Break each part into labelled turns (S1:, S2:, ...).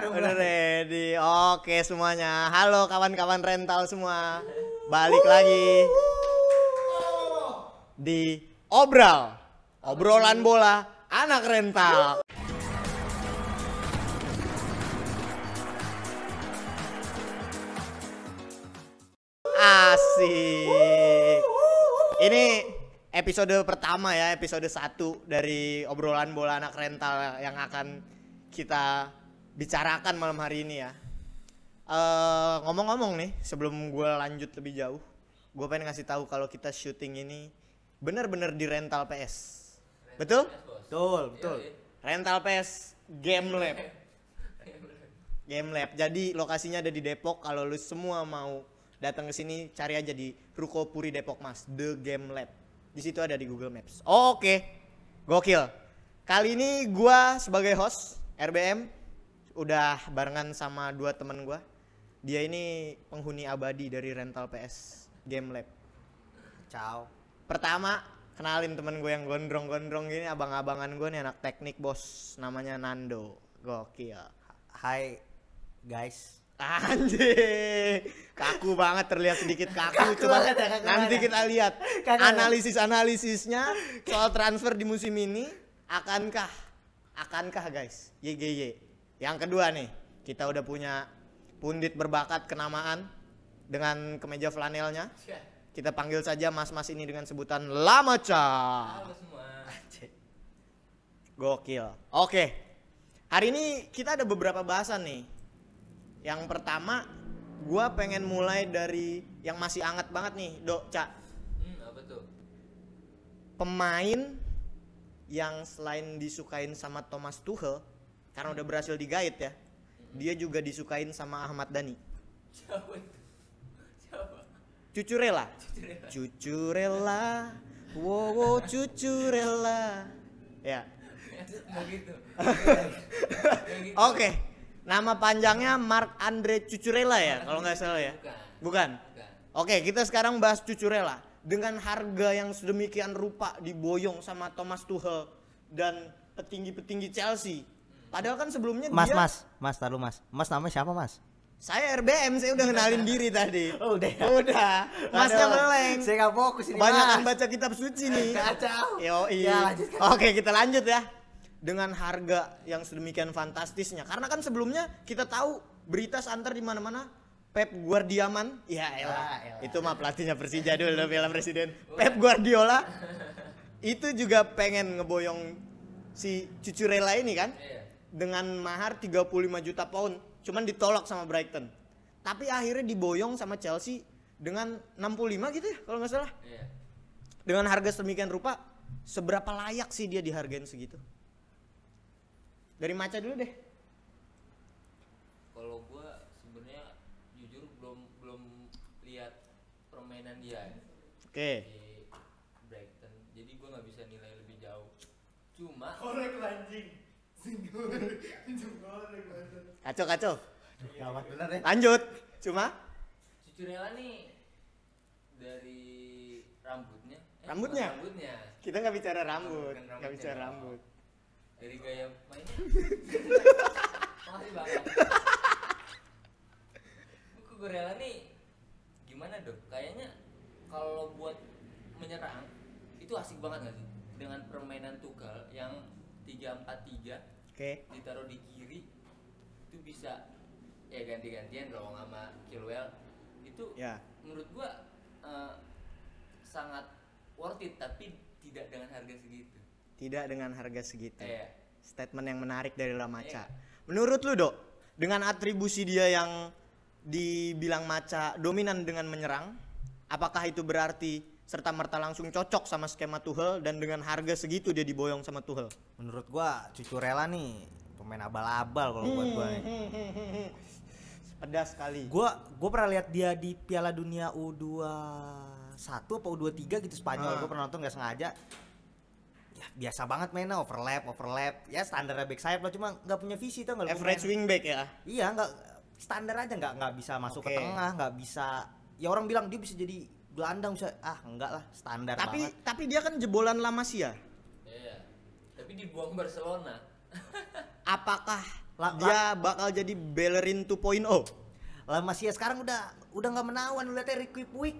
S1: Udah ready. Oke semuanya. Halo kawan-kawan rental semua. Balik lagi di obrolan bola anak rental. Asik. Ini episode pertama ya, episode 1 dari obrolan bola anak rental yang akan kita bicarakan malam hari ini ya. Ngomong-ngomong nih, sebelum gue lanjut lebih jauh, gue pengen ngasih tahu kalau kita syuting ini bener-bener di rental PS. Betul? Betul. Rental PS Game Lab. Game Lab. Jadi lokasinya ada di Depok. Kalau lu semua mau datang ke sini, cari aja di Ruko Puri Depok Mas, The Game Lab. Di situ ada di Google Maps. Oke. Gokil. Kali ini gua sebagai host RBM udah barengan sama 2 temen gua. Dia ini penghuni abadi dari rental PS Game Lab.
S2: Ciao.
S1: Pertama, kenalin temen gue yang gondrong-gondrong gini, abang-abangan gue nih, anak teknik bos, namanya Nando. Gokil.
S2: Hai guys.
S1: Anjir, kaku banget, terlihat sedikit kaku. Coba
S2: banget ya, kaku
S1: nanti
S2: banget.
S1: kita lihat
S2: Kaku
S1: analisisnya soal transfer di musim ini. Akankah guys? YGY. Yang kedua nih, kita udah punya pundit berbakat kenamaan dengan kemeja flanelnya. Kita panggil saja mas-mas ini dengan sebutan Lamaca.
S3: Halo semua.
S1: Gokil. Oke. Hari ini kita ada beberapa bahasan nih. Yang pertama, gua pengen mulai dari yang masih hangat banget nih, Dok, Cak.
S3: Apa tuh?
S1: Pemain yang selain disukain sama Thomas Tuchel karena udah berhasil digait ya, dia juga disukain sama Ahmad Dhani.
S3: Siapa itu? Siapa?
S1: Cucurella. Cucurella. Wow, Cucurella. Ya.
S3: Mau gitu.
S1: Oke. Nama panjangnya Marc Andre Cucurella ya, kalau nggak salah ya. Bukan. Oke, kita sekarang bahas Cucurella. Dengan harga yang sedemikian rupa diboyong sama Thomas Tuchel dan petinggi-petinggi Chelsea. Padahal kan sebelumnya
S2: Mas,
S1: dia...
S2: Mas, taruh Mas. Mas namanya siapa Mas?
S1: Saya RBM, saya udah kenalin diri tadi.
S2: Oh, udah.
S1: Udah. Masnya
S2: Aduh,
S1: meleng.
S2: Saya nggak fokus ini.
S1: Kebanyakan
S2: Mas.
S1: baca kitab suci nih.
S2: Kacau.
S1: Yoi.
S2: Ya, lanjutkan.
S1: Oke, kita lanjut ya. Dengan harga yang sedemikian fantastisnya. Karena kan sebelumnya kita tahu berita santer di mana-mana Pep Guardiola. Ya elah. Itu mah pelatihnya Persija dulu Piala Presiden. Pep Guardiola itu juga pengen ngeboyong si Cucurella ini kan.
S3: Iya.
S1: Dengan mahar 35 juta pound. Cuman ditolak sama Brighton. Tapi akhirnya diboyong sama Chelsea dengan 65 gitu ya kalau nggak salah.
S3: Iya.
S1: Dengan harga sedemikian rupa, seberapa layak sih dia dihargain segitu? Dari Maca dulu deh.
S3: Kalau gua sebenarnya jujur belum lihat permainan dia
S1: Oke.
S3: di Brighton. Jadi gua nggak bisa nilai lebih jauh. Cuma
S1: Kacau.
S2: Gawat bener ya.
S1: Lanjut. Cuma
S3: Cucurella nih dari rambutnya.
S1: Rambutnya?
S3: Bukan rambutnya.
S1: kita nggak bicara rambut,
S3: Bukan
S1: nggak
S3: rambutnya,
S1: bicara
S3: dong.
S1: rambut.
S3: Dari gaya mainnya. Makasih banget. Cucurella nih gimana dong? Kayaknya kalau buat menyerang itu asik banget nggak sih? Dengan permainan Tuchel yang 3-4-3
S1: Oke.
S3: ditaruh di kiri itu bisa ya ganti-gantian kalau sama Chilwell itu
S1: Ya.
S3: menurut gua sangat worth it tapi tidak dengan harga segitu.
S1: Tidak dengan harga segitu.
S3: Iya.
S1: Statement yang menarik dari Lamaca.
S3: Iya.
S1: Menurut lu, Dok, dengan atribusi dia yang dibilang Maca dominan dengan menyerang, apakah itu berarti serta merta langsung cocok sama skema Tuchel dan dengan harga segitu dia diboyong sama Tuchel?
S2: Menurut gua Cucurella nih pemain abal-abal kalau buat gua nih.
S1: Pedas sekali.
S2: Gua pernah lihat dia di Piala Dunia U21 apa U23 gitu Spanyol. Gua pernah nonton nggak sengaja. Ya biasa banget mainnya overlap. Ya standarnya back sayap lah, cuma nggak punya visi tuh nggak.
S1: Average wingback ya.
S2: Iya nggak standar aja, nggak bisa masuk
S1: Oke.
S2: ke tengah, nggak bisa. Ya orang bilang dia bisa jadi gelandang, bisa enggak lah, standar banget.
S1: Tapi dia kan jebolan La Masia.
S3: Iya. Tapi dibuang Barcelona.
S1: Apakah dia bakal jadi Bellerin 2.0.
S2: La Masia sekarang udah nggak menawan, lu lihatnya Ricky Puig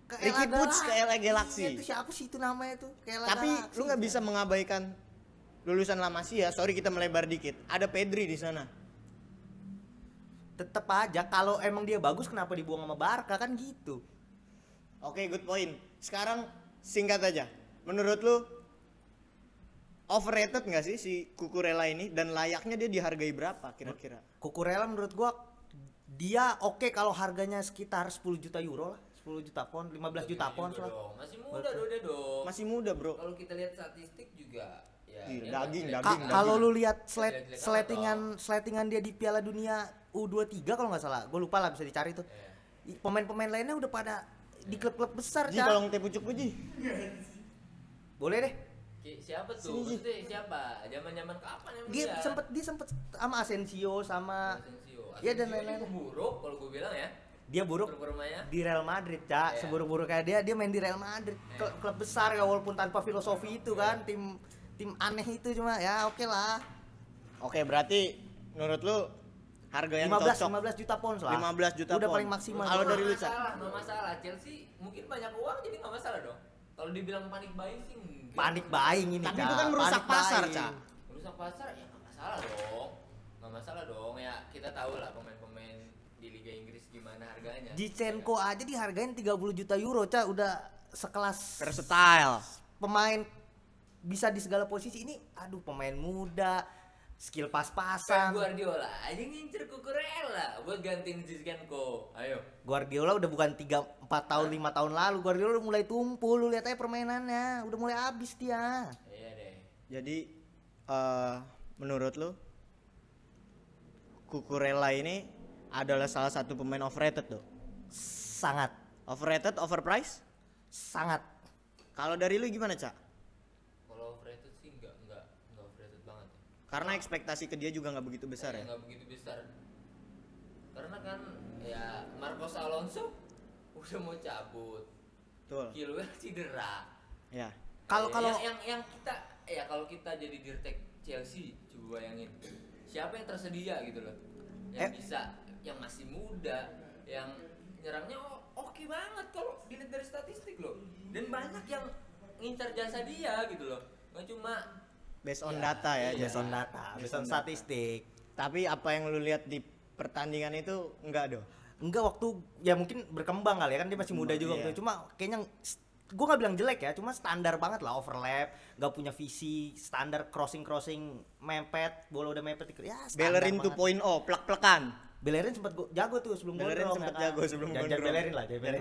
S2: ke
S1: Ricky Puig ke LA Galaxy.
S2: Itu siapa sih itu namanya tuh?
S1: Tapi lu nggak bisa mengabaikan lulusan La Masia. Sorry kita melebar dikit. Ada Pedri di sana.
S2: Tetep aja kalau emang dia bagus kenapa dibuang sama Barca kan gitu.
S1: Oke, good point. Sekarang singkat aja. Menurut lu overrated nggak sih si Cucurella ini dan layaknya dia dihargai berapa kira-kira?
S2: Cucurella menurut gua dia oke kalau harganya sekitar 10 juta euro lah, 10 juta pound, 15 juta pound lah.
S3: Masih muda dia dong.
S1: Masih muda, Bro.
S3: Kalau kita lihat statistik juga ya
S1: Daging.
S2: Kalau lu lihat sletingan dia di Piala Dunia U23 kalau nggak salah, gue lupa lah, bisa dicari tuh. Pemain-pemain lainnya udah pada di klub-klub besar.
S1: Ji, tolong teh pucuk Ji.
S2: Boleh deh.
S3: Siapa tuh? Maksudnya siapa? Zaman-zaman kapan emang
S2: Dia sempet sama Asensio sama
S3: Asensio.
S2: ya dan lain-lain.
S3: Buruk kalau gue bilang ya.
S2: Dia buruk
S3: Performanya.
S2: di Real Madrid, Cak. Seburuk-buruk kayak dia main di Real Madrid. Klub besar ya walaupun tanpa filosofi itu kan, tim aneh itu cuma ya oke lah.
S1: Oke, berarti menurut lu harga yang
S2: 15 juta pounds lah.
S1: 15 juta
S2: udah
S1: pound.
S2: paling maksimal.
S1: Kalau dari lu,
S3: Nggak masalah. Chelsea mungkin banyak uang jadi nggak masalah dong. Kalau dibilang panik buying sih enggak.
S2: Panik buying ini,
S1: tapi
S2: Cak.
S1: itu kan merusak
S2: Panik
S1: pasar,
S2: buying.
S1: Cak.
S3: Merusak pasar ya nggak masalah dong. Nggak masalah dong ya, kita tahu lah pemain-pemain di Liga Inggris gimana harganya.
S2: Zinchenko aja dihargain 30 juta euro, Cak. Udah sekelas
S1: versatile
S2: pemain bisa di segala posisi. Ini aduh pemain muda, skill pas-pasan.
S3: Guardiola aja ngincer Cucurella buat gantiin Zinchenko. Ayo.
S2: Guardiola udah bukan 3-4 tahun 5 tahun lalu. Guardiola udah mulai tumpul, lu lihat aja permainannya, udah mulai habis dia.
S3: Iya deh.
S1: Jadi menurut lu Cucurella ini adalah salah satu pemain overrated tuh?
S2: Sangat
S1: Overrated, overpriced?
S2: sangat.
S1: Kalau dari lu gimana, Cak?
S3: Kalau overrated sih enggak overrated banget ya.
S1: Karena ekspektasi ke dia juga nggak begitu besar ya?
S3: Nggak begitu besar. Karena kan ya Marcos Alonso udah mau cabut.
S1: Betul.
S3: Chilwell cedera.
S1: Ya.
S2: Kalau
S3: yang kita ya kalau kita jadi dirtek Chelsea coba bayangin. Siapa yang tersedia gitu loh. Yang bisa, yang masih muda, yang nyerangnya oke banget kalau dilihat dari statistik loh. Dan banyak yang ngincar jasa dia gitu loh. Nggak cuma
S1: Based on data ya,
S3: iya.
S2: based on data, based on statistik.
S1: Tapi apa yang lu lihat di pertandingan itu enggak dong?
S2: Enggak, waktu ya mungkin berkembang kali ya kan, dia masih muda juga waktu
S1: Iya.
S2: itu. Cuma kayaknya gue nggak bilang jelek ya, cuma standar banget lah, overlap, nggak punya visi, standar crossing mepet, bola udah mepet ya standar
S1: Bellerin
S2: banget.
S1: 2.0, plek-plekan.
S2: Bellerin sempat jago tuh sebelum
S1: Bellerin
S2: gondrong,
S1: sempet
S2: ya kan?
S1: jago sebelum
S2: Jangan
S1: gondrong.
S2: Bellerin lah, jangan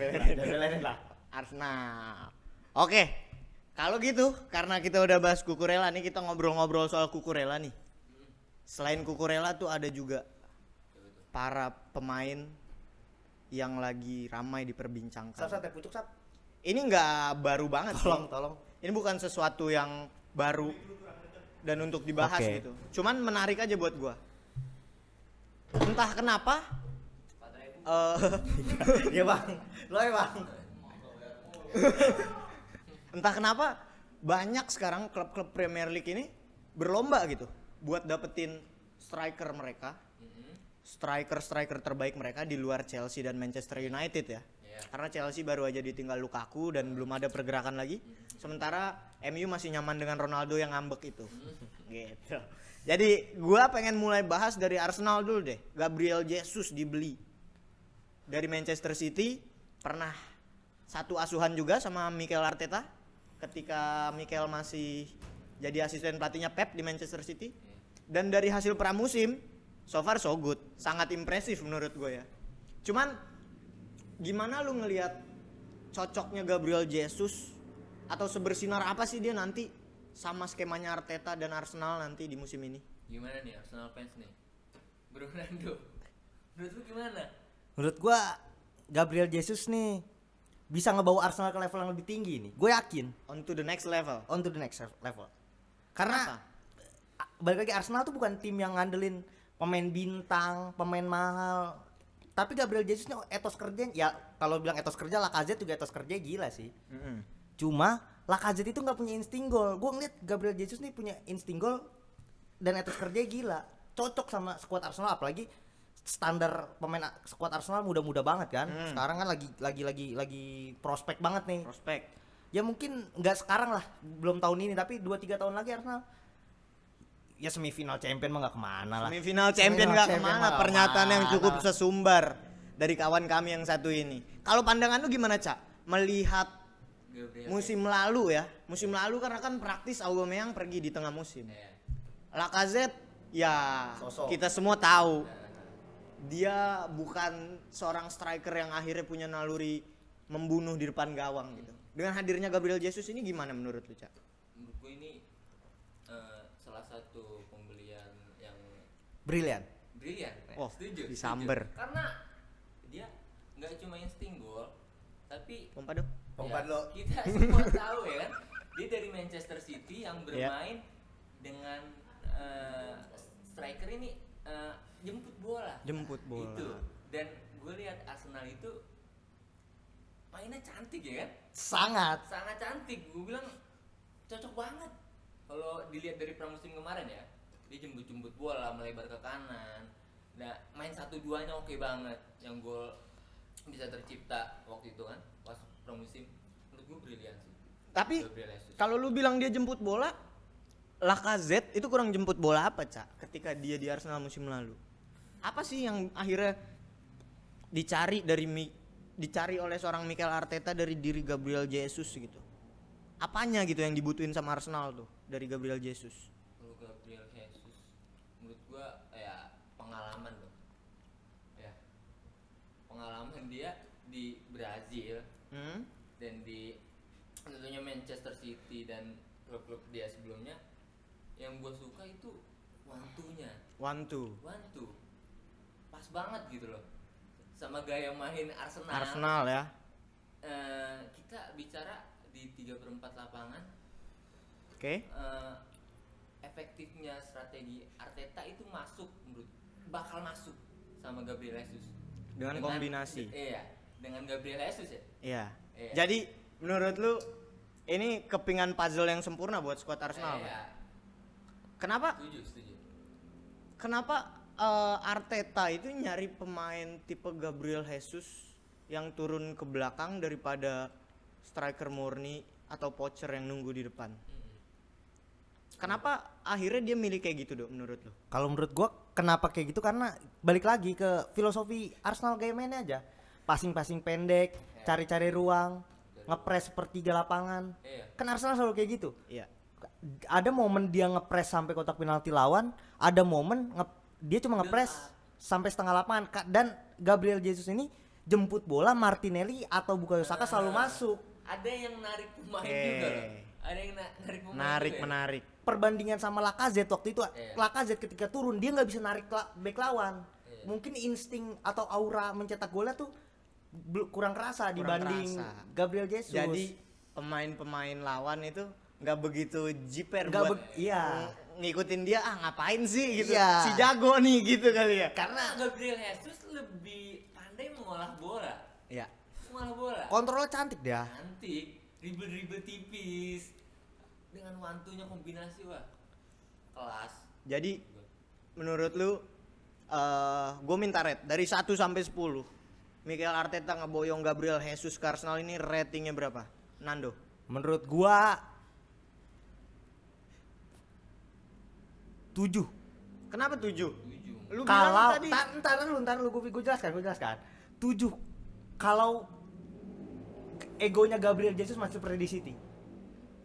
S2: Bellerin lah.
S1: Arsenal. Oke. Kalau gitu, karena kita udah bahas Cucurella nih, kita ngobrol-ngobrol soal Cucurella nih. Selain Cucurella tuh ada juga para pemain yang lagi ramai diperbincangkan.
S2: Sap pucuk sap.
S1: Ini nggak baru banget sih.
S2: Tolong.
S1: Ini bukan sesuatu yang baru dan untuk dibahas
S2: Oke.
S1: gitu. Cuman menarik aja buat gua. Entah kenapa.
S2: Iya bang, lo ya bang.
S1: Entah kenapa banyak sekarang klub-klub Premier League ini berlomba gitu buat dapetin striker mereka. Striker terbaik mereka di luar Chelsea dan Manchester United ya. Karena Chelsea baru aja ditinggal Lukaku dan belum ada pergerakan lagi. Sementara MU masih nyaman dengan Ronaldo yang ngambek itu. Gitu. Jadi gua pengen mulai bahas dari Arsenal dulu deh. Gabriel Jesus dibeli dari Manchester City, pernah satu asuhan juga sama Mikel Arteta ketika Mikel masih jadi asisten pelatihnya Pep di Manchester City. Dan dari hasil pramusim so far so good, sangat impresif menurut gue ya. Cuman gimana lu ngelihat cocoknya Gabriel Jesus atau sebersinar apa sih dia nanti sama skemanya Arteta dan Arsenal nanti di musim ini?
S3: Gimana nih Arsenal fans nih? Bro Nando. Menurut lu gimana?
S2: Menurut gua Gabriel Jesus nih bisa ngebawa Arsenal ke level yang lebih tinggi nih. Gue yakin.
S1: On to the next level.
S2: On to the next level. Karena balik lagi Arsenal tuh bukan tim yang ngandelin pemain bintang, pemain mahal. Tapi Gabriel Jesus nih etos kerjanya, ya kalau bilang etos kerja, Lacazette juga etos kerja gila sih. Cuma Lacazette itu nggak punya insting gol. Gue ngeliat Gabriel Jesus nih punya insting gol dan etos kerja gila. cocok sama skuad Arsenal, apalagi standar pemain skuad Arsenal muda-muda banget kan. Sekarang kan lagi prospek banget nih.
S1: Prospek.
S2: Ya mungkin nggak sekarang lah, belum tahun ini, tapi 2-3 tahun lagi Arsenal ya semifinal champion mah nggak kemana lah.
S1: Semifinal champion nggak
S2: champion
S1: kemana.
S2: nggak
S1: Pernyataan yang
S2: kemana.
S1: cukup sesumbar dari kawan kami yang satu ini. Kalau pandangan lu gimana, Cak? Melihat
S3: Gabriel
S1: musim lalu ya. Musim lalu karena kan praktis Aubameyang pergi di tengah musim.
S3: Iya.
S1: Lacazette ya
S2: Sosok.
S1: kita semua tahu dia bukan seorang striker yang akhirnya punya naluri membunuh di depan gawang gitu. Dengan hadirnya Gabriel Jesus ini gimana menurut lu, Cak?
S3: Menurut gue ini salah satu pembelian yang
S2: Brilian.
S3: brilian.
S1: Oh,
S3: Setuju.
S1: disamber.
S3: Setuju. Karena dia nggak cuma insting gol, tapi
S1: Pompa dong.
S2: Pompa
S3: ya,
S2: dulu.
S3: kita semua tahu ya kan, dia dari Manchester City yang bermain dengan striker ini jemput bola.
S1: Jemput bola.
S3: Itu. Dan gue lihat Arsenal itu mainnya cantik ya kan?
S2: Sangat.
S3: Sangat cantik. Gue bilang cocok banget. Kalau dilihat dari pramusim kemarin ya, dia jemput bola, melebar ke kanan. Nah, main 1-2-nya oke banget. Yang gol bisa tercipta waktu itu kan, pas pramusim. Menurut gue brilian sih.
S1: Tapi
S3: Gabriel Jesus.
S1: kalau lu bilang dia jemput bola, Lacazette itu kurang jemput bola apa, Cak? Ketika dia di Arsenal musim lalu. Apa sih yang akhirnya dicari oleh seorang Mikel Arteta dari diri Gabriel Jesus gitu? Apanya gitu yang dibutuhin sama Arsenal tuh dari Gabriel Jesus?
S3: Kalau Gabriel Jesus, menurut gua ya pengalaman loh. Ya. Pengalaman dia di Brazil dan di tentunya Manchester City dan klub-klub dia sebelumnya. Yang gua suka itu wantunya.
S1: One two.
S3: Pas banget gitu loh. Sama gaya main Arsenal.
S1: Arsenal ya.
S3: Kita bicara di 3/4 lapangan.
S1: Oke.
S3: Efektifnya strategi Arteta itu bakal masuk sama Gabriel Jesus
S1: Dengan kombinasi.
S3: Iya, dengan Gabriel Jesus ya.
S1: Iya.
S3: Iya.
S1: Jadi menurut lu ini kepingan puzzle yang sempurna buat skuad Arsenal. Pak?
S3: Iya,
S1: Kenapa?
S3: setuju.
S1: Kenapa Arteta itu nyari pemain tipe Gabriel Jesus yang turun ke belakang daripada striker murni atau poacher yang nunggu di depan? Kenapa akhirnya dia milih kayak gitu, Dok, menurut lo?
S2: Kalau menurut gua kenapa kayak gitu, karena balik lagi ke filosofi Arsenal gaya mainnya aja. Passing pendek, cari-cari ruang, ngepres sepertiga lapangan.
S3: Iya.
S2: Kan Arsenal selalu kayak gitu.
S1: Iya.
S2: Ada momen dia ngepres sampai kotak penalti lawan, ada momen dia cuma ngepres sampai setengah lapangan. Dan Gabriel Jesus ini jemput bola, Martinelli atau Bukayo Saka selalu masuk.
S3: Ada yang narik pemain
S1: Oke.
S3: juga loh. Ada yang narik pemain.
S1: Menarik,
S3: juga ya.
S1: menarik.
S2: Perbandingan sama Lacazette waktu itu,
S3: Iya.
S2: Lacazette ketika turun dia nggak bisa narik back lawan.
S3: Iya.
S2: Mungkin insting atau aura mencetak golnya tuh kurang kerasa
S1: Kurang
S2: dibanding
S1: kerasa.
S2: Gabriel Jesus.
S1: Jadi pemain-pemain lawan itu nggak begitu jiper
S2: Nggak
S1: buat
S2: iya.
S1: ngikutin dia, ngapain sih gitu.
S2: Iya.
S1: Si jago nih gitu kali ya.
S3: Karena Gabriel Jesus lebih pandai mengolah bola.
S1: Iya.
S3: Mengolah bola.
S2: Kontrolnya cantik dia.
S3: Cantik, dribble tipis. Dengan wantunya kombinasi wah. Kelas.
S1: Jadi menurut lu gue minta rate dari 1 sampai 10. Mikel Arteta ngeboyong Gabriel Jesus ke Arsenal ini ratingnya berapa? Nando.
S2: Menurut gua 7.
S1: Kenapa 7? Lu
S2: Kalau
S1: bilang tadi
S2: ntar lu gue jelaskan. 7. Kalau egonya Gabriel Jesus masih seperti di City.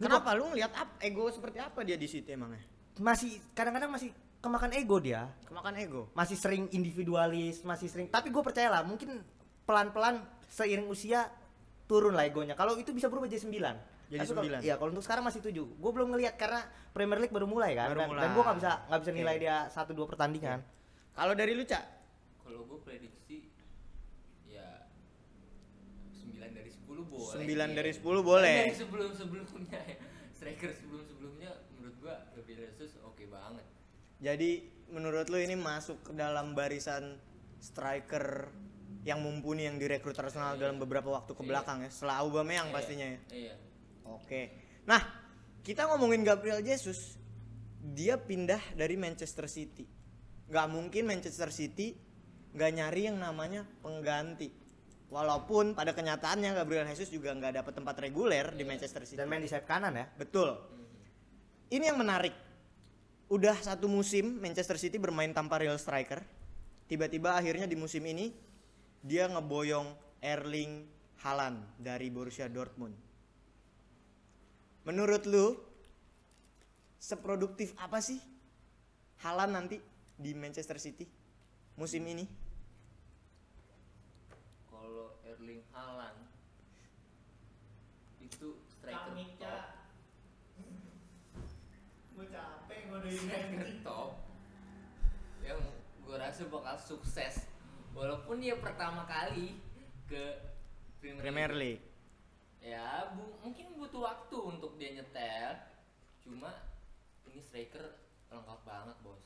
S1: kenapa lu ngeliat ego seperti apa dia di City emangnya?
S2: Masih kadang-kadang masih kemakan ego dia.
S1: Kemakan ego.
S2: Masih sering individualis, tapi gue percaya lah mungkin pelan-pelan seiring usia turun lah egonya. Kalau itu bisa berubah jadi 9.
S1: Jadi
S2: Tapi
S1: 9.
S2: Iya, kalau untuk sekarang masih 7. Gue belum ngelihat karena Premier League baru mulai kan.
S1: Baru mulai.
S2: Dan gue nggak bisa nilai
S1: Oke.
S2: dia 1-2 pertandingan.
S1: Kalau dari lu, Cak?
S3: Kalau gue prediksi ya 9 dari 10 boleh.
S1: 9 dari 10
S3: Tapi
S1: boleh.
S3: Dari sebelumnya ya. Striker sebelumnya menurut gua Gabriel Jesus oke banget.
S1: Jadi menurut lu ini masuk ke dalam barisan striker yang mumpuni yang direkrut Arsenal dalam beberapa waktu ke belakang ya, setelah Aubameyang pastinya ya.
S3: Iya.
S1: Oke. Nah, kita ngomongin Gabriel Jesus, dia pindah dari Manchester City. nggak mungkin Manchester City nggak nyari yang namanya pengganti. Walaupun pada kenyataannya Gabriel Jesus juga nggak dapat tempat reguler di Manchester City.
S2: Dan main di sayap kanan ya.
S1: Betul. Ini yang menarik. Udah satu musim Manchester City bermain tanpa real striker. Tiba-tiba akhirnya di musim ini dia ngeboyong Erling Haaland dari Borussia Dortmund. Menurut lu seproduktif apa sih Haaland nanti di Manchester City musim ini?
S3: Kalau Erling Haaland itu striker top.
S1: Gue capek
S3: Striker top yang gue rasa bakal sukses walaupun dia pertama kali ke
S1: Premier League.
S3: Ya mungkin butuh waktu untuk dia nyetel, cuma ini striker lengkap banget bos,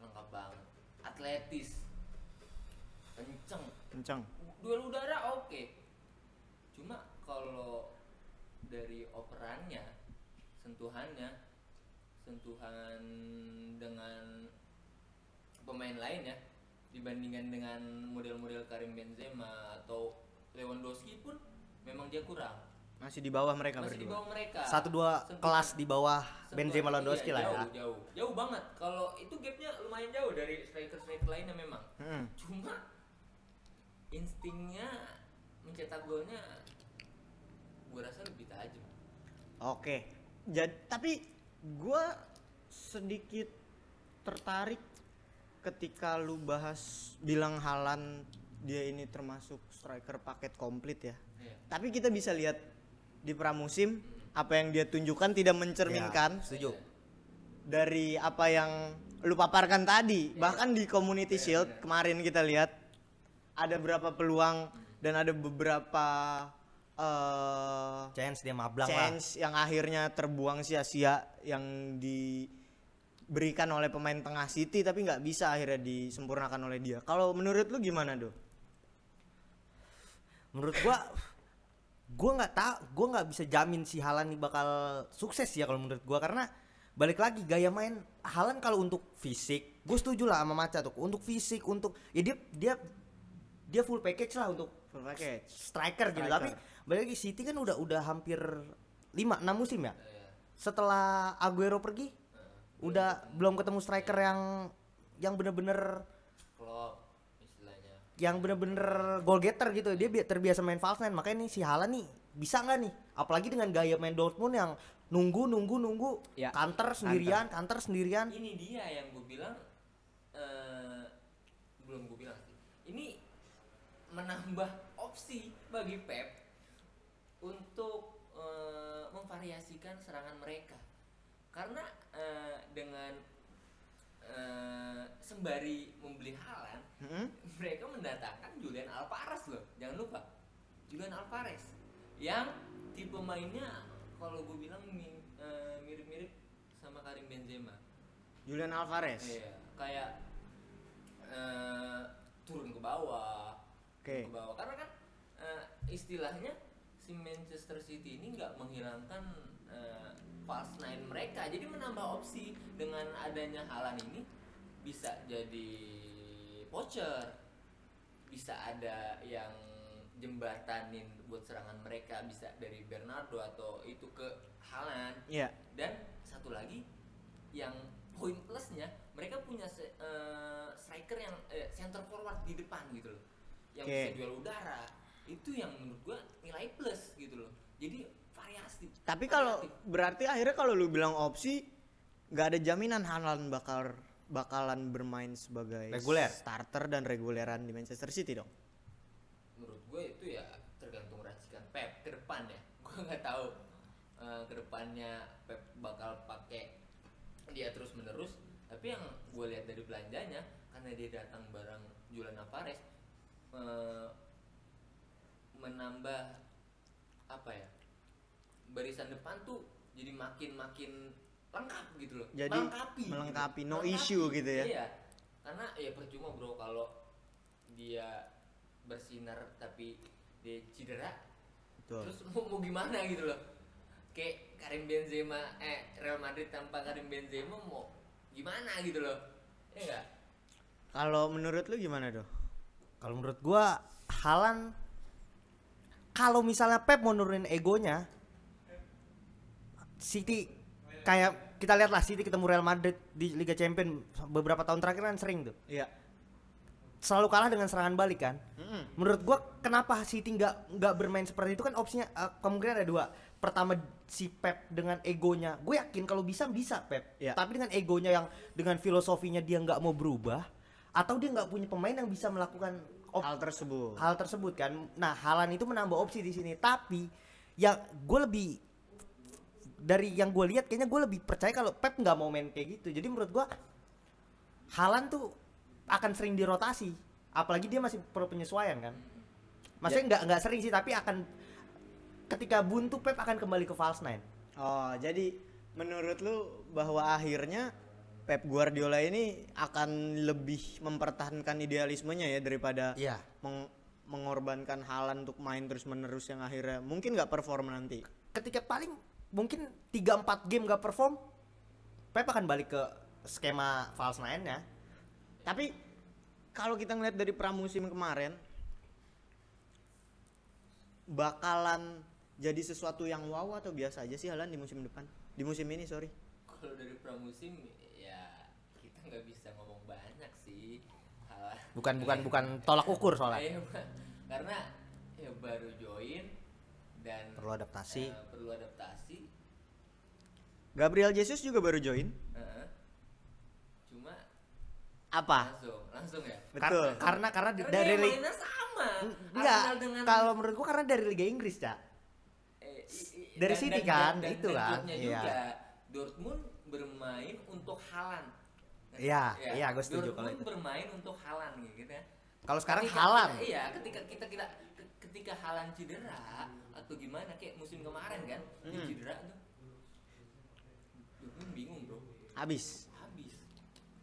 S3: lengkap banget, atletis, kenceng, duel udara oke. Cuma kalau dari operannya, sentuhan dengan pemain lain ya, dibandingkan dengan model-model Karim Benzema atau Lewandowski pun memang dia kurang.
S1: Masih di bawah mereka
S3: Masih di
S1: berdua.
S3: bawah mereka.
S2: 1-2 kelas di bawah Benzema Lewandowski lah ya.
S3: Jauh banget. Kalau itu gapnya lumayan jauh dari striker-striker lainnya memang. Cuma instingnya mencetak golnya gue rasa lebih tajam.
S1: Oke. Tapi gue sedikit tertarik ketika lu bahas bilang Haaland dia ini termasuk striker paket komplit ya.
S3: Iya.
S1: Tapi kita bisa lihat di pramusim apa yang dia tunjukkan tidak mencerminkan
S2: Setuju.
S1: dari apa yang lu paparkan tadi. Bahkan di Community Shield kemarin kita lihat ada berapa peluang dan ada beberapa
S2: Chance dia mablang lah.
S1: chance yang akhirnya terbuang sia-sia yang diberikan oleh pemain tengah City tapi nggak bisa akhirnya disempurnakan oleh dia. Kalau menurut lu gimana, Do?
S2: Menurut gua nggak bisa jamin si Haaland ini bakal sukses ya kalau menurut gua, karena balik lagi gaya main Haaland kalau untuk fisik, gue setuju lah sama Maca tuh. Untuk fisik, untuk ya dia full package lah untuk
S1: Full package.
S2: striker gitu. Tapi balik lagi City kan udah hampir 5-6 musim ya. Setelah Aguero pergi, udah belum ketemu striker yang bener-bener
S3: Klopp istilahnya.
S2: yang bener-bener goal getter gitu. Dia terbiasa main false nine, makanya nih si Haaland nih bisa nggak nih, apalagi dengan gaya main Dortmund yang nunggu
S1: Ya,
S2: counter sendirian.
S3: Ini dia yang gue bilang belum gue bilang sih. Ini menambah opsi bagi Pep untuk memvariasikan serangan mereka. Karena dengan sembari membeli Haaland, mereka mendatangkan Julian Alvarez loh. Jangan lupa Julian Alvarez yang tipe mainnya kalau gue bilang mirip-mirip sama Karim Benzema.
S1: Julian Alvarez.
S3: Iya, kayak turun ke bawah.
S1: Oke.
S3: Ke bawah karena kan istilahnya si Manchester City ini nggak menghilangkan false nine mereka, jadi menambah opsi. Dengan adanya Haaland ini bisa jadi poacher, bisa ada yang jembatanin buat serangan mereka, bisa dari Bernardo atau itu ke Haaland.
S1: Iya.
S3: Dan satu lagi yang poin plusnya, mereka punya striker yang center forward di depan gitu loh, yang bisa duel udara. Itu yang menurut gua nilai plus gitu loh. Jadi variasi.
S1: Tapi kalau berarti akhirnya kalau lu bilang opsi, nggak ada jaminan Haaland bakalan bermain sebagai
S2: Reguler.
S1: starter dan reguleran di Manchester City dong.
S3: Menurut gue itu ya tergantung racikan Pep ke depan ya. Gue nggak tahu ke depannya Pep bakal pakai dia terus menerus. Tapi yang gue lihat dari belanjanya, karena dia datang bareng Julian Alvarez, menambah apa ya, barisan depan tuh jadi makin lengkap gitu loh.
S1: Jadi melengkapi, no issue gitu ya.
S3: Iya, karena ya percuma bro kalau dia bersinar tapi dia cedera.
S1: Betul.
S3: Terus mau gimana gitu loh. Kayak Karim Benzema Real Madrid tanpa Karim Benzema mau gimana gitu loh. Ya enggak?
S1: Kalau menurut lu gimana tuh?
S2: Kalau menurut gua Haaland, kalau misalnya Pep mau nurunin egonya, City kayak kita lihatlah City ketemu Real Madrid di Liga Champions beberapa tahun terakhir kan sering tuh.
S1: Iya.
S2: Selalu kalah dengan serangan balik kan. Menurut gua kenapa City nggak bermain seperti itu kan opsinya kemungkinan ada dua. Pertama si Pep dengan egonya, gue yakin kalau bisa Pep.
S1: Iya.
S2: Tapi dengan egonya yang dengan filosofinya dia nggak mau berubah, atau dia nggak punya pemain yang bisa melakukan hal tersebut kan. Nah, Haaland itu menambah opsi di sini. Tapi ya gue lebih dari yang gue lihat kayaknya gue lebih percaya kalau Pep nggak mau main kayak gitu. Jadi menurut gue Haaland tuh akan sering dirotasi, apalagi dia masih perlu penyesuaian kan. Maksudnya nggak sering sih, tapi akan ketika buntu Pep akan kembali ke false nine.
S1: Oh, jadi menurut lu bahwa akhirnya Pep Guardiola ini akan lebih mempertahankan idealismenya ya daripada mengorbankan Haaland untuk main terus-menerus yang akhirnya mungkin nggak perform nanti.
S2: Ketika paling mungkin 3-4 game nggak perform, Pep akan balik ke skema false nine-nya.
S1: Tapi kalau kita ngeliat dari pramusim kemarin bakalan jadi sesuatu yang wow atau biasa aja sih Haaland di musim depan? Di musim ini, sorry.
S3: Kalau dari pramusim ya kita nggak bisa ngomong banyak sih.
S2: Bukan tolak ukur soalnya.
S3: Karena ya baru join dan
S2: Perlu adaptasi.
S1: Gabriel Jesus juga baru join.
S3: Cuma
S1: Apa?
S3: langsung ya.
S1: Betul.
S2: Karena dari
S3: mainnya sama.
S2: enggak,
S3: Arsenal dengan
S2: kalau menurut gua karena dari Liga Inggris, Cak. Dari City kan, itu kan.
S3: Klubnya juga Dortmund bermain untuk Haaland.
S2: Iya, gue setuju kalau
S3: Dortmund
S2: itu.
S3: bermain untuk Haaland gitu ya.
S2: Kalau sekarang
S3: Ketika-
S2: Haaland.
S3: Iya, ketika Haaland cedera atau gimana kayak musim kemarin kan, dia cedera tuh. Dortmund bingung, Bro.
S1: Habis.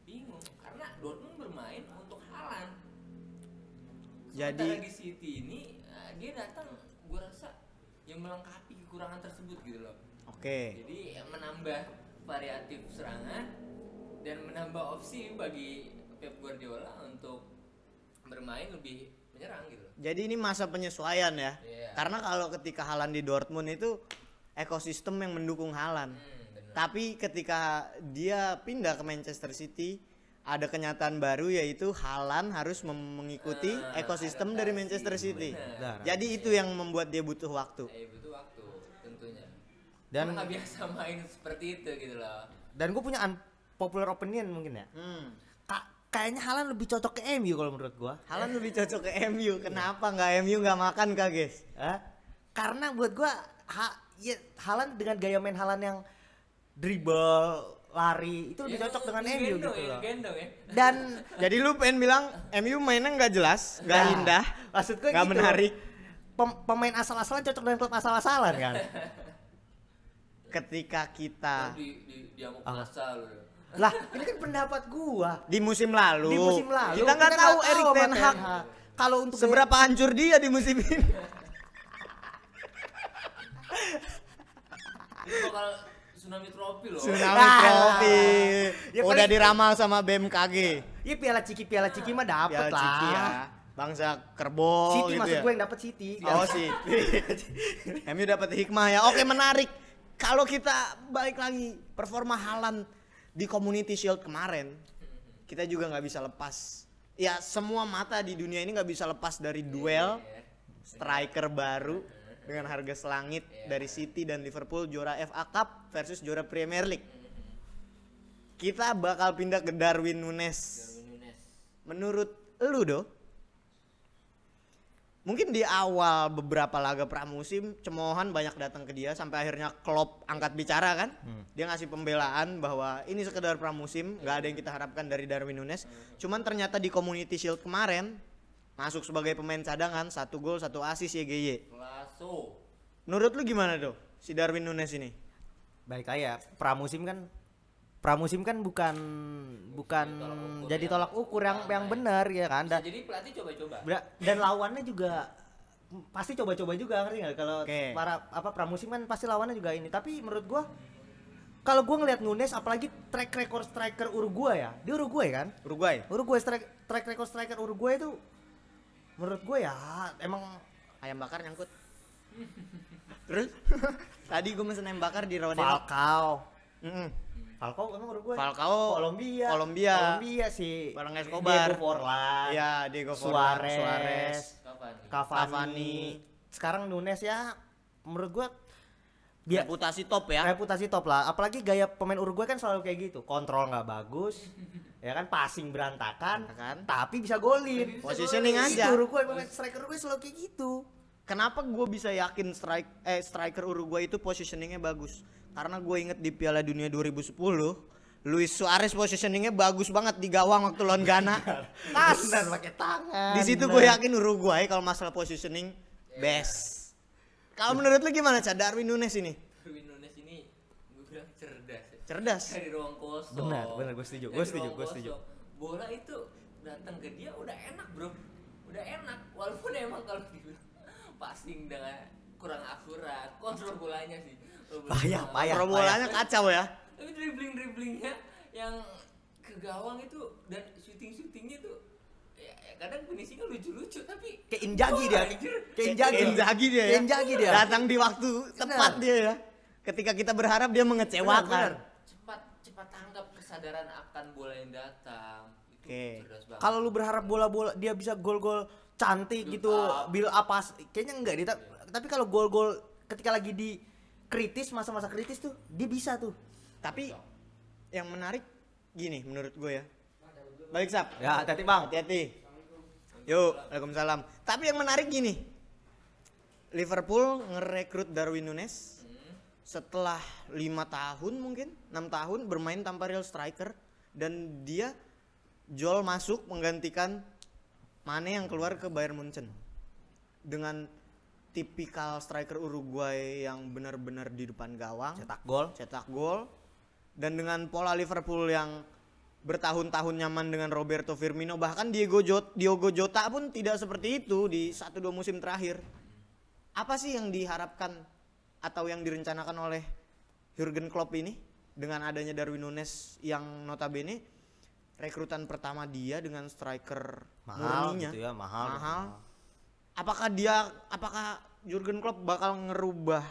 S3: Bingung karena Dortmund bermain untuk Haaland.
S1: Jadi-
S3: Sementara di City ini dia datang gua rasa yang melengkapi kekurangan tersebut gitu loh.
S1: Oke.
S3: Jadi menambah variatif serangan dan menambah opsi bagi Pep Guardiola untuk bermain lebih menyerang gitu loh.
S1: Jadi ini masa penyesuaian ya.
S3: Iya.
S1: Karena kalau ketika Haaland di Dortmund itu ekosistem yang mendukung Haaland.
S3: Bener.
S1: Tapi ketika dia pindah ke Manchester City, ada kenyataan baru yaitu Haaland harus mengikuti ekosistem dari
S3: adaptasi,
S1: Manchester City.
S3: bener.
S1: Jadi itu yang membuat dia butuh waktu.
S3: Butuh waktu tentunya.
S2: Dan-
S3: Karena nggak biasa main seperti itu gitu loh.
S2: Dan gue punya unpopular opinion mungkin ya. Kayaknya Haaland lebih cocok ke MU kalau menurut gua.
S1: Haaland lebih cocok ke MU. Kenapa nggak MU nggak makan kak guys?
S2: Karena buat gua Haaland dengan gaya main Haaland yang dribble, lari itu lebih cocok dengan MU gitu loh.
S3: Gendong ya.
S2: Dan
S1: Jadi lu pengen bilang MU mainnya nggak jelas, nggak
S2: Nah,
S1: indah,
S2: maksud gua
S1: nggak
S2: gitu.
S1: menarik.
S2: Pemain asal-asalan cocok dengan klub asal-asalan kan.
S1: Ketika kita
S3: Di amuk masa lu.
S2: Lah, ini kan pendapat gua.
S1: di musim lalu,
S2: Di musim lalu
S1: kita nggak tahu Erik
S2: sama
S1: Ten Hag
S2: Kalau untuk
S1: seberapa hancur dia di musim ini.
S3: Itu bakal tsunami trofi loh.
S1: Tsunami
S2: Nah,
S1: Trophy.
S2: ya
S1: Udah
S2: paling-
S1: diramal sama BMKG.
S2: ya piala ciki mah dapet
S1: Piala
S2: lah.
S1: Ciki ya. Bangsa kerbau
S2: City
S1: gitu
S2: maksud
S1: ya.
S2: gue yang dapet City.
S1: Oh sih. MU dapat hikmah ya. Oke, menarik. Kalau kita balik lagi performa Haaland di Community Shield kemarin, kita juga nggak bisa lepas. Ya semua mata di dunia ini nggak bisa lepas dari duel striker baru dengan harga selangit dari City dan Liverpool, juara FA Cup versus juara Premier League. Kita bakal pindah ke Darwin Núñez. Menurut lu Do? Mungkin di awal beberapa laga pramusim cemoohan banyak datang ke dia sampai akhirnya Klopp angkat bicara kan. Dia ngasih pembelaan bahwa ini sekedar pramusim, nggak ada yang kita harapkan dari Darwin Núñez. Cuman ternyata di Community Shield kemarin masuk sebagai pemain cadangan, 1 gol 1 assist YGY.
S3: Klaso.
S1: Menurut lu gimana tuh si Darwin Núñez ini?
S2: Baik aja, pramusim kan bukan
S3: Tolak ukur
S2: jadi
S3: yang
S2: tolak ukur yang
S3: utama,
S2: benar ya kan.
S3: Bisa jadi pelatih coba-coba.
S2: Dan lawannya juga pasti coba-coba juga, ngerti nggak? Kalau
S1: Oke.
S2: para pramusim kan pasti lawannya juga ini. Tapi menurut gua kalau gue ngelihat Nunes, apalagi track record striker Uruguay ya, dia Uruguay kan? Uruguay track record striker Uruguay itu menurut gue ya emang
S1: Ayam bakar nyangkut. Terus tadi gue mesen ayam bakar di Rawa
S2: Falcao.
S1: Heeh.
S2: Falcao emang Uruguay?
S1: Falcao
S2: Colombia si
S1: bareng Escobar.
S2: Diego Forlan.
S1: Iya, Diego Forlan,
S2: Suarez.
S3: Cavani.
S2: Cavani. Sekarang Nunes ya menurut gua
S1: Reputasi top ya.
S2: reputasi top lah. Apalagi gaya pemain Uruguay kan selalu kayak gitu. Kontrol nggak bagus. Ya kan passing berantakan, tapi bisa golin.
S1: Positioning
S2: Itu
S1: aja.
S2: Uruguay, pemain striker Uruguay selalu kayak gitu.
S1: Kenapa gue bisa yakin striker Uruguay itu positioningnya bagus? Karena gue inget di Piala Dunia 2010, Luis Suarez positioningnya bagus banget di gawang waktu lawan Ghana. Pas.
S2: Bener, pakai tangan.
S1: Di situ gue yakin Uruguay kalau masalah positioning best. Kalau menurut lu gimana, Ca? Darwin Nunes ini?
S3: Darwin Nunes ini gue bilang cerdas. Ya.
S1: Cerdas.
S3: Dari ruang kosong.
S2: Benar, gue setuju.
S3: Dari ruang kosong. Bola itu datang ke dia udah enak, bro. Udah enak. Walaupun emang kalau dibilang passing dengan kurang akurat, kontrol bolanya sih.
S2: Payah.
S1: Kontrol bolanya kacau ya.
S3: Tapi dribbling-dribblingnya yang ke gawang itu dan shooting-shootingnya tuh ya kadang finishingnya lucu-lucu tapi
S2: Kayak Inzaghi dia.
S3: anjir.
S2: Kayak
S1: Inzaghi dia ya.
S2: Kayak Inzaghi dia.
S1: Datang di waktu tepat dia ya. Ketika kita berharap dia mengecewakan.
S2: Benar.
S3: cepat tanggap kesadaran akan bola yang datang. Itu
S1: Oke.
S3: cerdas banget.
S2: Kalau lu berharap bola-bola dia bisa gol-gol cantik
S3: Build
S2: gitu,
S3: up.
S2: build up pas, kayaknya enggak dia. Tapi kalau gol-gol ketika lagi di kritis, masa-masa kritis tuh dia bisa tuh.
S1: Tapi yang menarik gini menurut gue ya. Balik Sap.
S2: Ya, hati-hati Bang.
S1: Hati-hati. Yuk, Waalaikumsalam. Tapi yang menarik gini. Liverpool ngerekrut Darwin Nunes setelah 5 tahun mungkin 6 tahun bermain tanpa real striker dan dia Jol masuk menggantikan Mane yang keluar ke Bayern Munchen dengan tipikal striker Uruguay yang benar-benar di depan gawang cetak gol dan dengan pola Liverpool yang bertahun-tahun nyaman dengan Roberto Firmino, bahkan Diogo Jota pun tidak seperti itu di 1-2 musim terakhir. Apa sih yang diharapkan atau yang direncanakan oleh Jurgen Klopp ini dengan adanya Darwin Nunes yang notabene rekrutan pertama dia dengan striker
S2: Mahal
S1: murninya
S2: gitu ya, mahal.
S1: Apakah Jurgen Klopp bakal ngerubah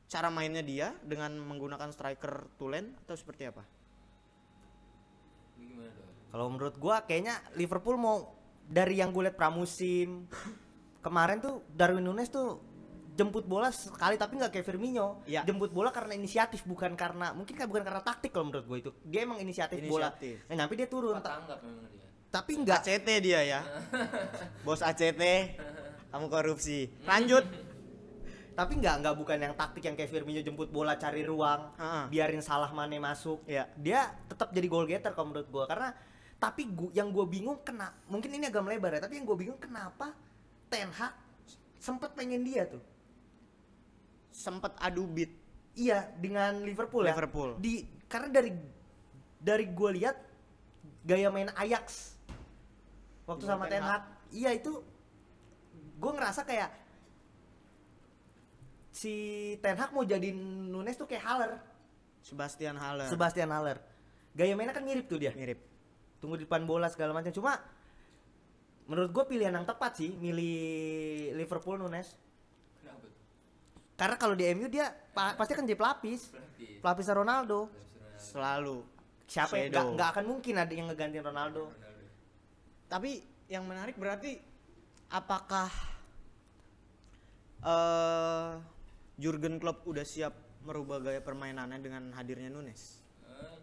S1: cara mainnya dia dengan menggunakan striker tulen atau seperti apa?
S3: Gimana dong?
S2: Kalau menurut gua kayaknya Liverpool mau dari yang gue liat pramusim kemarin tuh Darwin Nunes tuh jemput bola sekali tapi nggak kayak Firmino.
S1: Ya.
S2: Jemput bola karena inisiatif bukan karena bukan karena taktik kalau menurut gue itu. Dia emang inisiatif bola.
S1: Inisiatif.
S2: Nyampe dia turun.
S3: Cepat tanggap memang dia.
S2: Tapi nggak
S1: ACT dia ya. Bos ACT. Kamu korupsi. Lanjut.
S2: tapi nggak bukan yang taktik yang kayak Firmino jemput bola cari ruang, biarin Salah Mane masuk.
S1: Iya.
S2: Dia tetap jadi goal getter kalau menurut gua karena yang gue bingung mungkin ini agak melebar ya, tapi yang gue bingung kenapa Ten Hag sempet pengen dia tuh.
S1: Sempet adu beat
S2: Iya, dengan Liverpool ya. Karena dari gue lihat gaya main Ajax waktu
S1: Dengan
S2: sama Ten Hag, iya itu gue ngerasa kayak si Ten Hag mau jadiin Nunes tuh kayak Haller.
S1: Sebastian Haller.
S2: Gaya mainnya kan mirip tuh dia.
S1: Mirip.
S2: Tunggu di depan bola segala macam. Cuma menurut gue pilihan yang tepat sih milih Liverpool Nunes.
S3: Kenapa tuh?
S2: Karena kalau di MU dia pasti kan jadi pelapisnya Ronaldo.
S1: Selalu.
S2: Siapa yang
S1: Shadow.
S2: nggak akan mungkin ada yang ngegantiin Ronaldo.
S1: Tapi yang menarik berarti apakah Jurgen Klopp udah siap merubah gaya permainannya dengan hadirnya Nunes?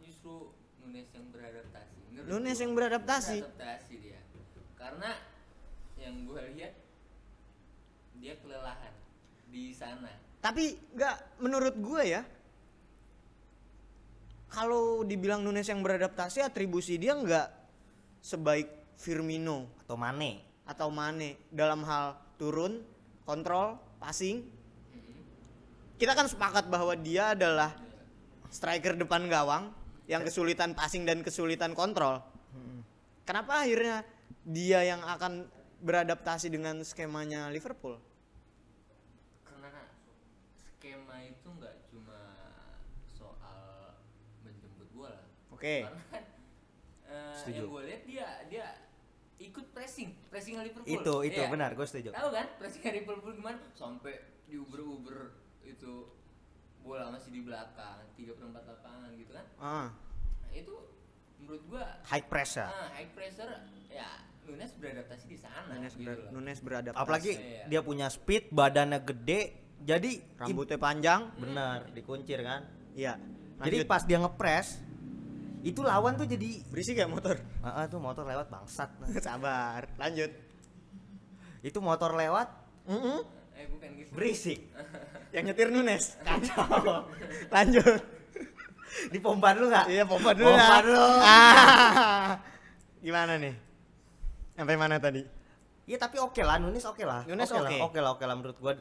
S3: Justru Nunes yang beradaptasi. Menurut
S1: Nunes
S3: gua,
S1: yang beradaptasi.
S3: beradaptasi dia. Karena yang gue lihat dia kelelahan di sana.
S1: Tapi nggak, menurut gue ya, kalau dibilang Nunes yang beradaptasi, atribusi dia nggak sebaik Firmino
S2: Atau
S1: Mane dalam hal turun, kontrol, passing. Kita kan sepakat bahwa dia adalah striker depan gawang yang kesulitan passing dan kesulitan kontrol. Kenapa akhirnya dia yang akan beradaptasi dengan skemanya Liverpool?
S3: Karena skema itu nggak cuma soal
S1: Oke.
S3: Karena kan
S2: Setuju.
S3: yang gue lihat dia ikut pressing Liverpool.
S2: Itu
S3: Iya.
S2: benar, gue setuju.
S3: Tahu kan pressing Liverpool gimana? Sampai diuber-uber itu bola masih di belakang 3/4 lapangan gitu kan.
S1: Ah.
S3: Nah, itu menurut gua
S2: High pressure.
S3: high pressure ya Nunes beradaptasi di sana gitu loh.
S1: Nunes beradaptasi.
S2: Apalagi
S3: Iya.
S2: dia punya speed, badannya gede, jadi
S1: rambutnya panjang.
S2: benar dikuncir kan.
S1: Iya.
S2: Jadi
S1: Lanjut.
S2: pas dia ngepres, itu lawan tuh jadi
S1: berisik ya motor.
S2: tuh motor lewat bangsat.
S1: Sabar. Lanjut.
S2: Itu motor lewat
S3: Bukan gitu.
S2: berisik.
S1: Yang nyetir Nunes. Kacau. Lanjut.
S2: Di pompa dulu nggak?
S1: Iya, pompa dulu.
S2: Pompa
S1: lah.
S2: dulu.
S1: Gimana nih? Sampai mana tadi?
S2: Iya tapi oke lah, Nunes oke lah.
S1: Nunes oke.
S2: Oke lah menurut gua.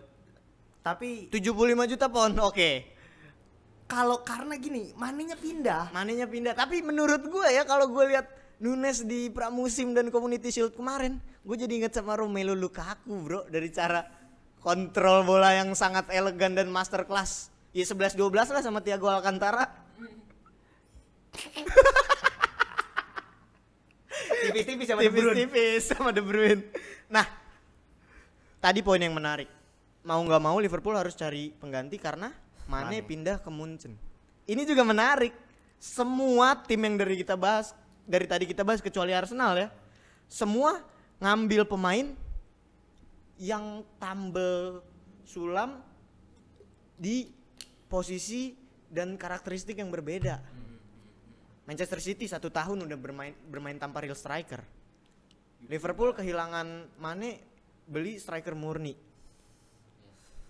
S2: Tapi
S1: 75 juta pound. Oke.
S2: kalau karena gini, Manenya pindah.
S1: Manenya pindah. Tapi menurut gue ya, kalau gue lihat Nunes di pramusim dan Community Shield kemarin, gue jadi inget sama Romelu Lukaku, bro, dari cara kontrol bola yang sangat elegan dan masterclass. Ya 11-12 lah sama Thiago Alcantara.
S2: Tipis-tipis sama De Bruyne.
S1: Tipis-tipis sama De Bruyne. Nah, tadi poin yang menarik. Mau nggak mau Liverpool harus cari pengganti karena Mane pindah ke Munchen. Ini juga menarik. Semua tim yang dari tadi kita bahas kecuali Arsenal ya, semua ngambil pemain yang tambal sulam di posisi dan karakteristik yang berbeda. Manchester City 1 tahun udah bermain tanpa real striker. Liverpool kehilangan Mane, beli striker murni.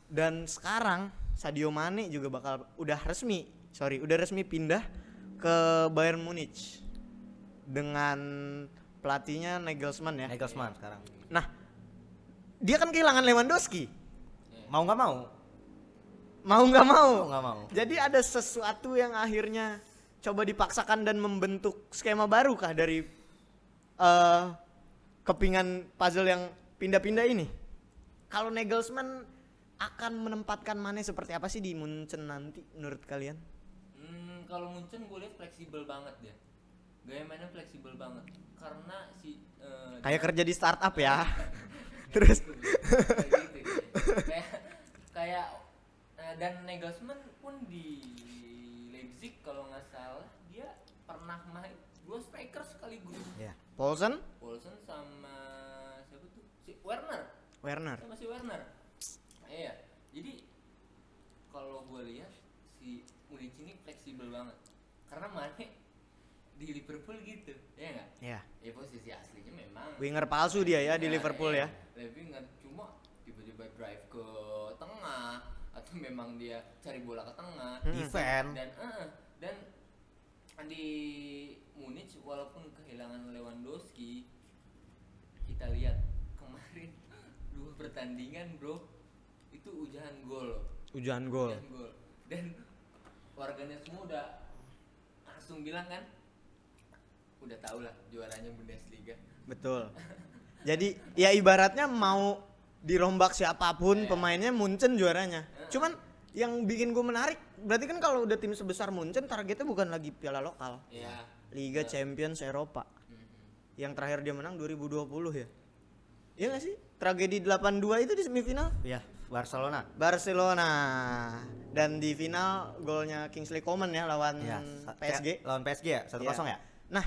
S1: Dan sekarang Sadio Mane juga udah resmi pindah ke Bayern Munich dengan pelatihnya Nagelsmann ya.
S2: Nagelsmann sekarang.
S1: Nah, dia kan kehilangan Lewandowski.
S2: Mau nggak mau?
S1: Mau nggak mau.
S2: Mau nggak mau.
S1: Jadi ada sesuatu yang akhirnya coba dipaksakan dan membentuk skema baru kah dari kepingan puzzle yang pindah-pindah ini? Kalau Nagelsmann akan menempatkan Mane seperti apa sih di Munchen nanti menurut kalian?
S3: Kalau Munchen gue lihat fleksibel banget dia. Gaya mainnya fleksibel banget. Karena si
S1: Kayak kerja di startup ya. Terus
S3: kayak dan Nagelsmann pun di Leipzig kalau nggak salah dia pernah main 2 striker sekaligus.
S1: ya, Poulsen
S3: sama siapa tuh? Si Werner. Sama si Werner. Iya. Jadi kalau gue lihat si Munich ini fleksibel banget. Karena Mane di Liverpool gitu, ya nggak?
S1: ya,
S3: Ya posisi aslinya memang
S1: winger palsu dia ya di Liverpool ya.
S3: Lebih nggak cuma tiba-tiba drive ke tengah atau memang dia cari bola ke tengah
S2: Defend.
S3: dan di Munich walaupun kehilangan Lewandowski, kita lihat kemarin 2 pertandingan bro itu ujahan gol dan warganya semua udah langsung bilang kan udah tau lah juaranya Bundesliga.
S1: Betul. Jadi ya ibaratnya mau dirombak siapapun pemainnya Munchen juaranya. Cuman yang bikin gue menarik berarti kan kalau udah tim sebesar Munchen targetnya bukan lagi piala lokal.
S3: Iya.
S1: Liga Champions Eropa. Yang terakhir dia menang 2020 ya. Iya gak sih? Tragedi 8-2 itu di semifinal
S2: Iya, Barcelona.
S1: Dan di final golnya Kingsley Coman ya lawan
S2: Iya,
S1: PSG.
S2: Lawan PSG ya, 1-0 ya.
S1: Nah,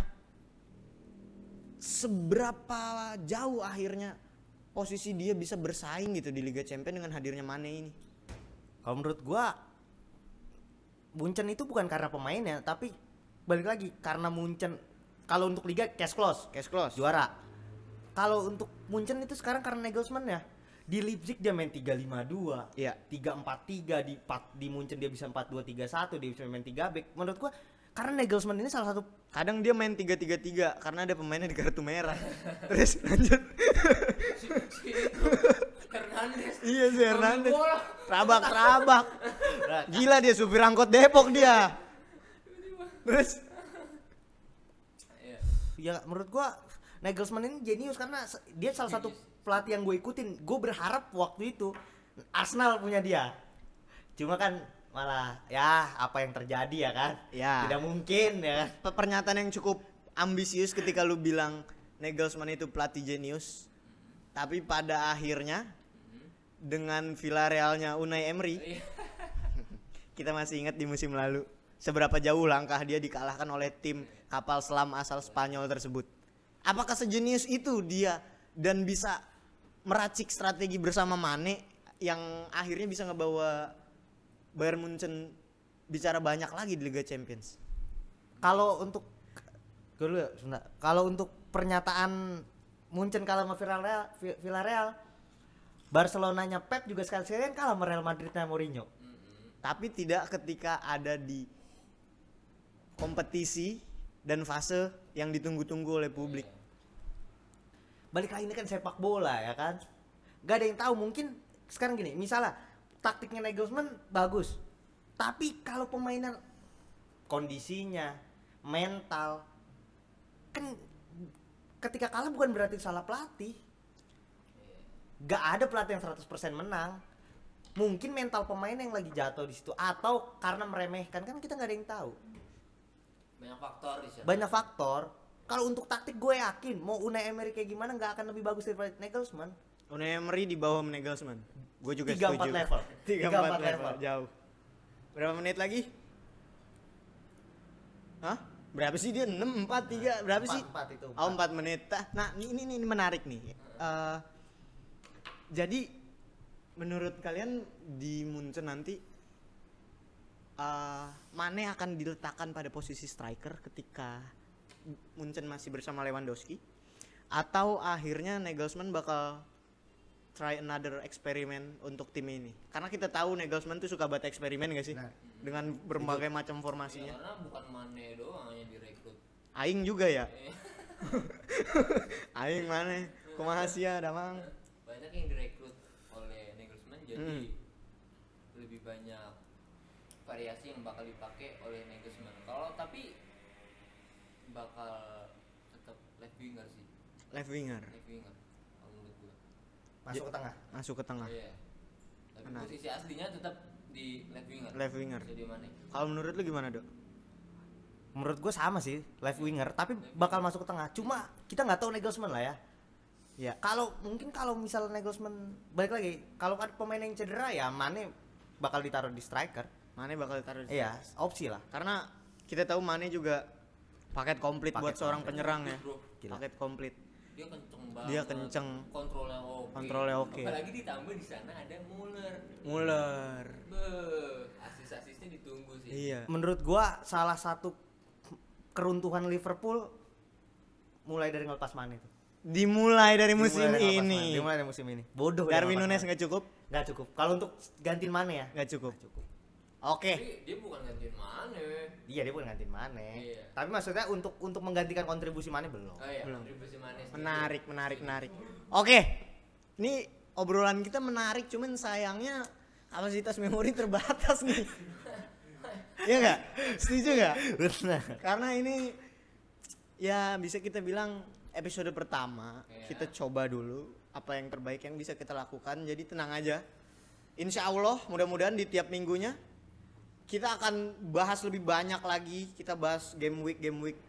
S1: seberapa jauh akhirnya posisi dia bisa bersaing gitu di Liga Champions dengan hadirnya Mane ini?
S2: Kalau menurut gua Munchen itu bukan karena pemainnya, tapi balik lagi karena Munchen kalau untuk liga cash close juara. Kalau untuk Munchen itu sekarang karena Nagelsmann ya. Di Leipzig dia main 3-5-2.
S1: Iya.
S2: 3-4-3 di Munchen dia bisa 4-2-3-1, dia bisa main 3 back. Menurut gua karena Nagelsmann ini salah satu
S1: Kadang dia main 3-3-3 karena ada pemainnya di kartu merah. Terus lanjut.
S3: Hernandez.
S1: Iya sih Hernandez.
S3: Bola.
S1: Rabak. Gila dia supir angkot Depok dia. Terus
S3: Iya.
S2: ya menurut gua Nagelsmann ini jenius karena dia salah satu pelatih yang gue ikutin. Gue berharap waktu itu Arsenal punya dia. Cuma kan malah ya apa yang terjadi ya kan?
S1: Ya.
S2: Tidak mungkin ya kan?
S1: Pernyataan yang cukup ambisius ketika lu bilang Nagelsmann itu pelatih jenius. Tapi pada akhirnya dengan Villarrealnya Unai Emery, kita masih ingat di musim lalu seberapa jauh langkah dia dikalahkan oleh tim kapal selam asal Spanyol tersebut. Apakah sejenius itu dia dan bisa meracik strategi bersama Mane yang akhirnya bisa ngebawa Bayern Munchen bicara banyak lagi di Liga Champions?
S2: Kalau untuk dulu ya, sebentar. Kalau untuk pernyataan Munchen kalah sama Villarreal, Barcelonanya Pep juga sekali-sekali kalah sama Real Madridnya Mourinho.
S1: Tapi tidak ketika ada di kompetisi dan fase yang ditunggu-tunggu oleh publik.
S2: Balik lagi ini kan sepak bola ya kan, gak ada yang tahu. Mungkin sekarang gini, misalnya taktiknya Nagelsmann bagus, tapi kalau pemainan kondisinya mental kan, ketika kalah bukan berarti salah pelatih. Gak ada pelatih yang 100% menang. Mungkin mental pemain yang lagi jatuh di situ, atau karena meremehkan, kan kita nggak ada yang tahu.
S3: Banyak faktor di sana.
S2: Banyak faktor. Kalau untuk taktik gue yakin mau Unai Emery kayak gimana nggak akan lebih bagus daripada Nagelsmann.
S1: Unai Emery di bawah Nagelsmann. Gue juga
S2: 3-4
S1: setuju.
S2: level.
S1: 3-4 level. Jauh. Berapa menit lagi? Hah? Berapa sih dia? 6, 4, 3, berapa sih?
S2: 4 itu.
S1: Oh, 4 menit. Nah, ini menarik nih. Jadi menurut kalian di Munchen nanti Mane akan diletakkan pada posisi striker ketika Munchen masih bersama Lewandowski, atau akhirnya Nagelsmann bakal try another eksperimen untuk tim ini? Karena kita tahu Nagelsmann tuh suka buat eksperimen gak sih?
S2: Nah,
S1: dengan berbagai macam
S3: Ya,
S1: formasinya.
S3: karena bukan Mane doang yang direkrut.
S1: Aing juga ya. Aing mana? Kumaha sia damang.
S3: Banyak yang direkrut oleh Nagelsmann, jadi lebih banyak variasi yang bakal dipakai oleh Nagelsmann. Kalau tapi bakal tetap left winger sih.
S1: Left winger.
S3: Left winger kalau menurut gua.
S2: masuk ke tengah.
S1: Masuk ke tengah.
S3: Iya. Tapi
S1: Menarik.
S3: posisi aslinya tetap di left winger.
S1: Left winger.
S3: Sadio Mane.
S1: Kalau menurut lu gimana, Dok?
S2: Menurut gue sama sih, left winger, tapi bakal masuk ke tengah. Cuma kita nggak tahu Nagelsmann lah ya.
S1: Ya.
S2: Kalau mungkin kalau misal Nagelsmann balik lagi, kalau ada pemain yang cedera ya Mane bakal ditaruh di striker.
S1: Mane bakal taruh di
S2: Iya, opsi lah.
S1: Karena kita tahu Mane juga paket komplit
S2: Paket
S1: buat seorang
S2: komplit.
S1: penyerang ya.
S3: Bro,
S2: Gila.
S1: Paket komplit.
S3: dia kenceng banget.
S1: Dia kenceng.
S3: Kontrolnya oke.
S1: Kontrolnya oke.
S3: Apalagi ditambah di sana ada Muller.
S1: Muller.
S3: Asis-asisnya ditunggu sih.
S1: Iya.
S2: Menurut gua salah satu keruntuhan Liverpool mulai dari ngelepas Mane itu.
S1: Dimulai dari musim ini.
S2: Dimulai dari musim ini. Bodoh.
S1: Darwin Nunes nggak cukup?
S2: Nggak cukup. Kalau untuk gantiin Mane ya?
S1: Nggak cukup.
S2: Nggak cukup.
S1: Oke.
S3: Tapi dia bukan gantiin Mane.
S2: Iya, dia bukan gantiin Mane.
S3: Iya.
S2: Tapi maksudnya untuk menggantikan kontribusi Mane belum.
S3: Oh iya,
S1: Belum.
S3: kontribusi Mane sendiri.
S1: Menarik. Oke. Ini obrolan kita menarik, cuman sayangnya kapasitas memori terbatas nih. Iya nggak? Setuju nggak?
S2: Benar.
S1: Karena ini ya bisa kita bilang episode pertama.
S3: Iya.
S1: Kita coba dulu apa yang terbaik yang bisa kita lakukan. Jadi tenang aja. Insya Allah mudah-mudahan di tiap minggunya kita akan bahas lebih banyak lagi. Kita bahas game week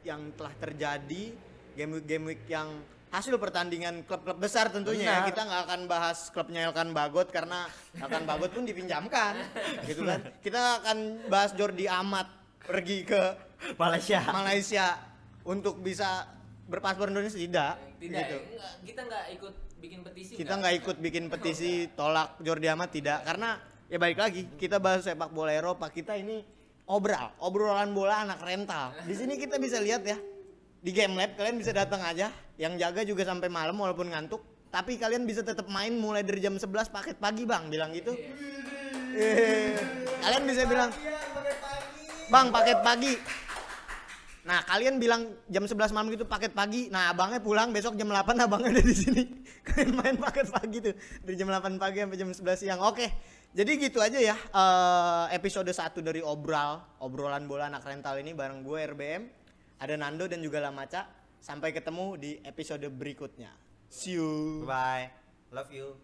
S1: yang telah terjadi, game week yang hasil pertandingan klub-klub besar tentunya.
S2: Benar.
S1: Ya. Kita nggak akan bahas klubnya Elkan Bagot karena Elkan Bagot pun dipinjamkan, gitu kan. Kita akan bahas Jordi Amat pergi ke Malaysia untuk bisa berpaspor Indonesia tidak,
S3: Tidak,
S1: gitu.
S3: enggak, kita nggak ikut bikin petisi.
S1: Kita nggak ikut bikin petisi tolak Jordi Amat tidak, karena ya balik lagi kita bahas sepak bola Eropa. Kita ini obrolan bola anak rental. Di sini kita bisa lihat ya. Di Game Lab kalian bisa datang aja, yang jaga juga sampai malam walaupun ngantuk, tapi kalian bisa tetap main mulai dari jam 11 paket pagi bang, bilang gitu. Kalian bisa bilang, bang paket pagi. Nah kalian bilang jam 11 malam gitu paket pagi, nah abangnya pulang besok jam 8 abangnya ada di sini. Kalian main paket pagi tuh dari jam 8 pagi sampai jam 11 siang. Oke, jadi gitu aja ya episode 1 dari obrolan bola anak rental ini bareng gue RBM. Ada Nando dan juga Lamaca. Sampai ketemu di episode berikutnya. See you.
S2: Bye. Love you.